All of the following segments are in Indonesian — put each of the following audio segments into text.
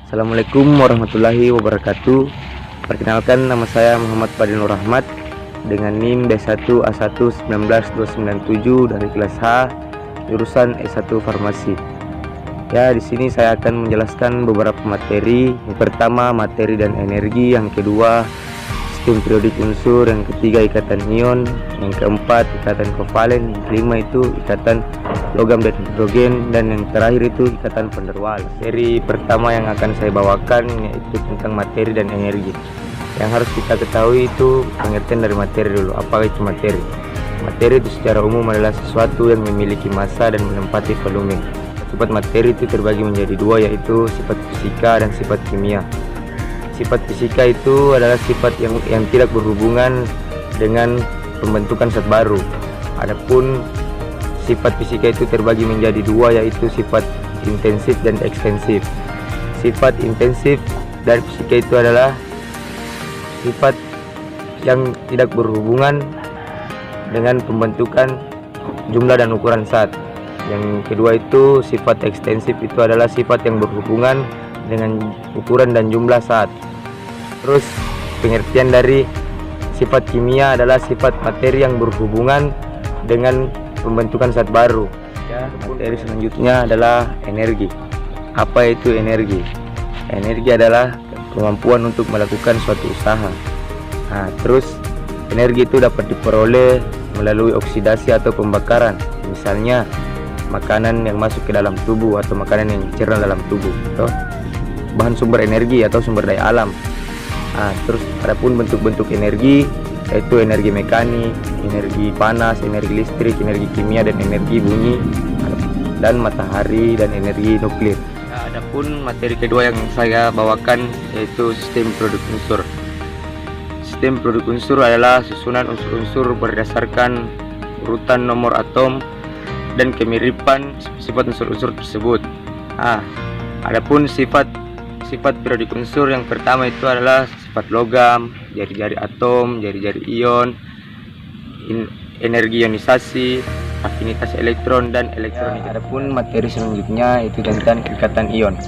Assalamualaikum warahmatullahi wabarakatuh. Perkenalkan, nama saya Muhammad Fadil Nur Rahmat dengan NIM D1A1199297 dari kelas H, jurusan S1 Farmasi. Ya, di sini saya akan menjelaskan beberapa materi. Yang pertama, materi dan energi. Yang kedua, sistem periodik unsur. Yang ketiga, ikatan ion. Yang keempat, ikatan kovalen. Yang kelima itu ikatan logam dan hidrogen, dan yang terakhir itu ikatan van der Waals. Materi pertama yang akan saya bawakan yaitu tentang materi dan energi. Yang harus kita ketahui itu pengertian dari materi dulu. Apa itu materi? Materi itu secara umum adalah sesuatu yang memiliki massa dan menempati volume. Sifat materi itu terbagi menjadi dua, yaitu sifat fisika dan sifat kimia. Sifat fisika itu adalah sifat yang tidak berhubungan dengan pembentukan zat baru. Adapun sifat fisika itu terbagi menjadi dua, yaitu sifat intensif dan ekstensif. Sifat intensif dari fisika itu adalah sifat yang tidak berhubungan dengan pembentukan jumlah dan ukuran zat. Yang kedua itu sifat ekstensif, itu adalah sifat yang berhubungan dengan ukuran dan jumlah zat. Terus pengertian dari sifat kimia adalah sifat materi yang berhubungan dengan pembentukan zat baru. Ya, materi selanjutnya adalah energi. Apa itu energi? Energi adalah kemampuan untuk melakukan suatu usaha. Terus energi itu dapat diperoleh melalui oksidasi atau pembakaran. Misalnya makanan yang masuk ke dalam tubuh atau makanan yang dicerna dalam tubuh. Bahan sumber energi atau sumber daya alam. Terus adapun bentuk-bentuk energi yaitu energi mekanik, energi panas, energi listrik, energi kimia, dan energi bunyi, dan matahari, dan energi nuklir. Adapun materi kedua yang saya bawakan yaitu sistem produk unsur. Sistem produk unsur adalah susunan unsur-unsur berdasarkan urutan nomor atom dan kemiripan sifat unsur-unsur tersebut. Adapun sifat periodik unsur yang pertama itu adalah sifat logam, jari-jari atom, jari-jari ion, energi ionisasi, afinitas elektron, dan elektronik. Adapun materi selanjutnya itu tentang ikatan ion.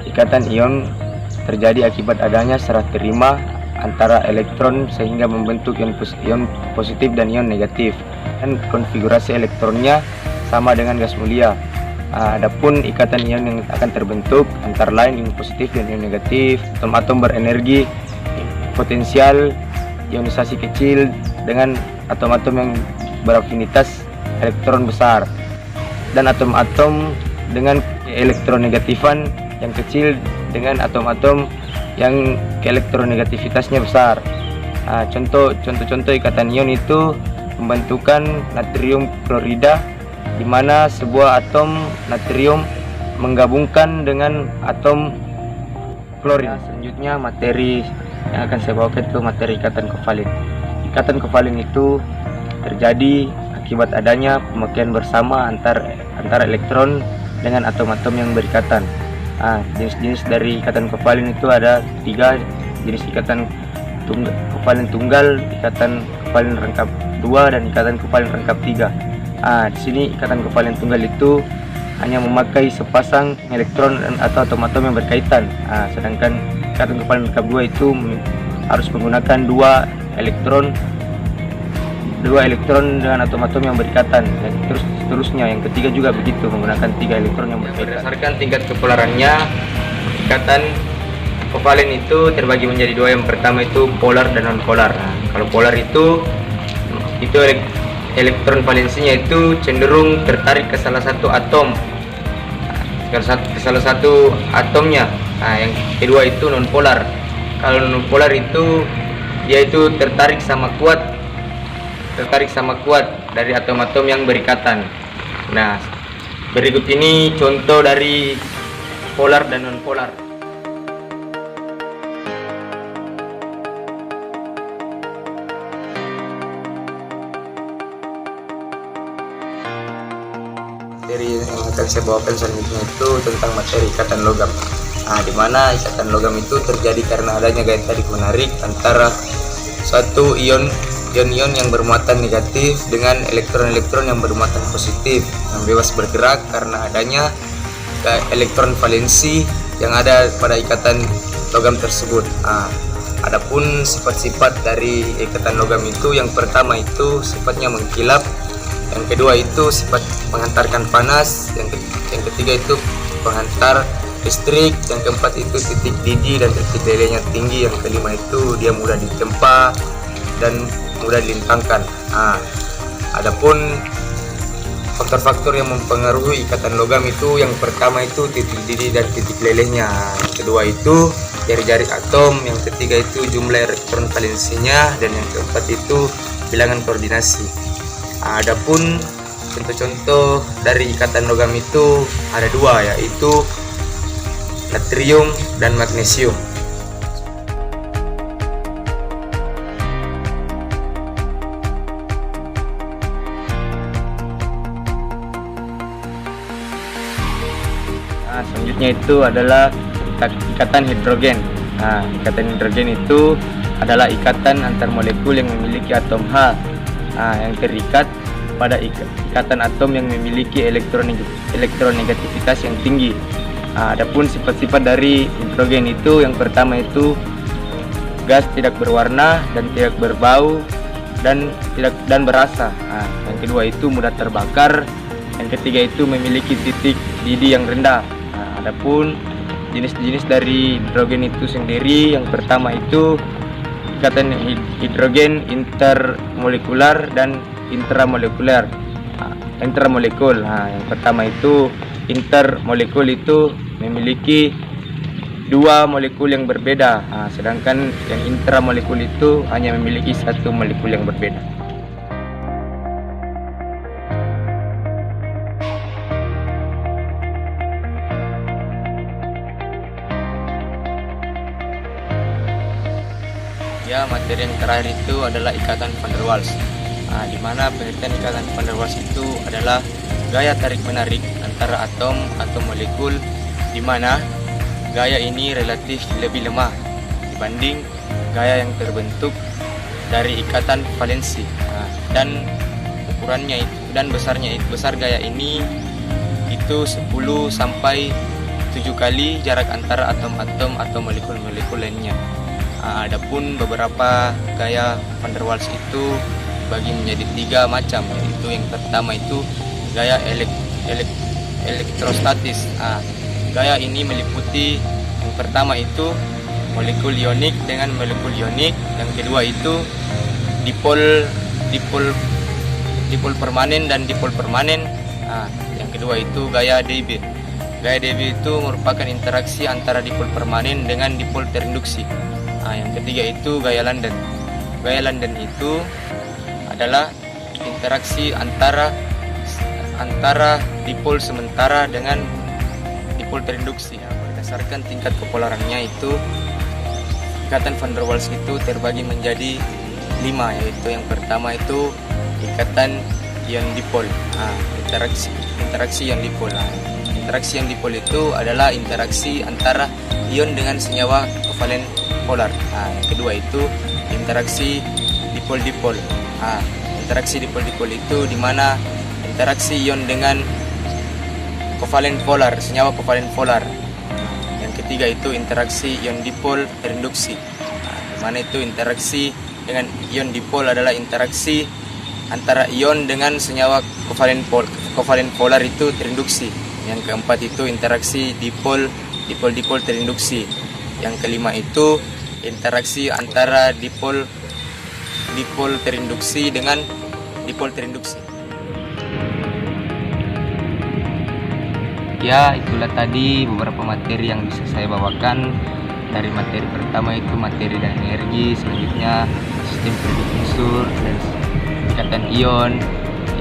Ikatan ion terjadi akibat adanya serah terima antara elektron sehingga membentuk ion positif dan ion negatif, dan konfigurasi elektronnya sama dengan gas mulia. Adapun ikatan ion yang akan terbentuk antara lain ion positif dan ion negatif, atom-atom berenergi potensial ionisasi kecil dengan atom-atom yang berafinitas elektron besar, dan atom-atom dengan elektronegatifan yang kecil dengan atom-atom yang keelektronegativitasnya besar. Contoh ikatan ion itu pembentukan natrium klorida, di mana sebuah atom natrium menggabungkan dengan atom klorin. Selanjutnya materi yang akan saya bawakan itu materi ikatan kovalen. Ikatan kovalen itu terjadi akibat adanya pemakaian bersama antara elektron dengan atom-atom yang berikatan. Jenis-jenis dari ikatan kovalen itu ada 3 jenis: ikatan kovalen tunggal, ikatan kovalen rangkap 2, dan ikatan kovalen rangkap 3. Di sini ikatan kovalen tunggal itu hanya memakai sepasang elektron atau atom-atom yang berkaitan. Sedangkan ikatan kovalen rangkap 2 itu harus menggunakan 2 elektron dengan atom-atom yang berikatan, dan terus seterusnya. Yang ketiga juga begitu, menggunakan 3 elektron yang berkaitan. Berdasarkan tingkat kepolarannya, ikatan kovalen itu terbagi menjadi 2. Yang pertama itu polar dan non polar. Kalau polar itu elektron valensinya itu cenderung tertarik ke salah satu atom, ke salah satu atomnya. Yang kedua itu non polar. Kalau non polar itu dia itu tertarik sama kuat dari atom-atom yang berikatan. Berikut ini contoh dari polar dan non polar. Materi yang akan saya bawakan selanjutnya itu tentang materi ikatan logam. Di mana ikatan logam itu terjadi karena adanya gaya tarik menarik antara suatu ion yang bermuatan negatif dengan elektron-elektron yang bermuatan positif yang bebas bergerak karena adanya elektron valensi yang ada pada ikatan logam tersebut. Adapun sifat-sifat dari ikatan logam itu, yang pertama itu sifatnya mengkilap, yang kedua itu sifat menghantarkan panas, yang ketiga itu penghantar listrik, yang keempat itu titik didih dan titik lelehnya tinggi, yang kelima itu dia mudah ditempa dan mudah dilintangkan. Adapun faktor-faktor yang mempengaruhi ikatan logam itu, yang pertama itu titik didih dan titik lelehnya, yang kedua itu jari-jari atom, yang ketiga itu jumlah elektron valensinya, dan yang keempat itu bilangan koordinasi. Adapun contoh-contoh dari ikatan logam itu ada dua, yaitu natrium dan magnesium. Selanjutnya itu adalah ikatan hidrogen. Ikatan hidrogen itu adalah ikatan antar molekul yang memiliki atom H yang terikat pada ikatan atom yang memiliki elektronegativitas yang tinggi. Adapun sifat-sifat dari hidrogen itu, yang pertama itu gas tidak berwarna dan tidak berbau dan berasa. Yang kedua itu mudah terbakar. Yang ketiga itu memiliki titik didih yang rendah. Adapun jenis-jenis dari hidrogen itu sendiri, yang pertama itu ikatan hidrogen intermolekular dan intramolekuler. Intermolekul. Yang pertama itu intermolekul itu memiliki dua molekul yang berbeda, sedangkan yang intramolekul itu hanya memiliki satu molekul yang berbeda. Materi yang terakhir itu adalah ikatan van der Waals, di mana pengertian ikatan van der Waals itu adalah gaya tarik-menarik antara atom atau molekul, di mana gaya ini relatif lebih lemah dibanding gaya yang terbentuk dari ikatan valensi, dan ukurannya itu dan besar gaya ini itu 10 sampai 7 kali jarak antara atom-atom atau molekul-molekul lainnya. Adapun beberapa gaya van der Waals itu dibagi menjadi 3 macam, yaitu yang pertama itu gaya elektrostatis. Gaya ini meliputi yang pertama itu molekul ionik dengan molekul ionik, yang kedua itu dipol permanen dan dipol permanen. Yang kedua itu gaya DB. Gaya DB itu merupakan interaksi antara dipol permanen dengan dipol terinduksi. Yang ketiga itu gaya London. Gaya London itu adalah interaksi antara dipol sementara dengan dipol terinduksi. Berdasarkan tingkat kepolarannya itu, ikatan van der Waals itu terbagi menjadi 5, yaitu yang pertama itu ikatan ion dipol. Interaksi ion dipol. Interaksi ion dipol itu adalah interaksi antara ion dengan senyawa kovalen polar. Yang kedua itu interaksi dipol-dipol. Interaksi dipol-dipol itu dimana interaksi ion dengan kovalen polar, senyawa kovalen polar. Yang ketiga itu interaksi ion dipol terinduksi. Dimana itu interaksi dengan ion dipol adalah interaksi antara ion dengan senyawa kovalen polar itu terinduksi. Yang keempat itu interaksi dipol terinduksi. Yang kelima itu interaksi antara dipol terinduksi dengan dipol terinduksi. Ya, itulah tadi beberapa materi yang bisa saya bawakan. Dari materi pertama itu materi dan energi, selanjutnya sistem periode unsur dan ikatan ion,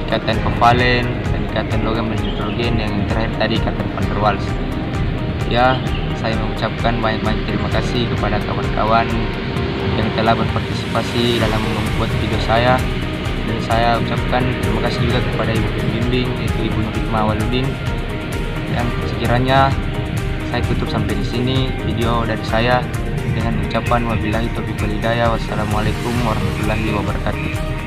ikatan kovalen, dan ikatan logam dan hidrogen, yang terakhir tadi ikatan van der Waals. Ya, saya mengucapkan banyak-banyak terima kasih kepada kawan-kawan yang telah berpartisipasi dalam membuat video saya, dan saya ucapkan terima kasih juga kepada ibu pembimbing, yaitu Ibu Nurhikmah Waludin. Dan sekiranya saya tutup sampai di sini video dari saya dengan ucapan wabillahi taufiq wal hidayah. Wassalamualaikum warahmatullahi wabarakatuh.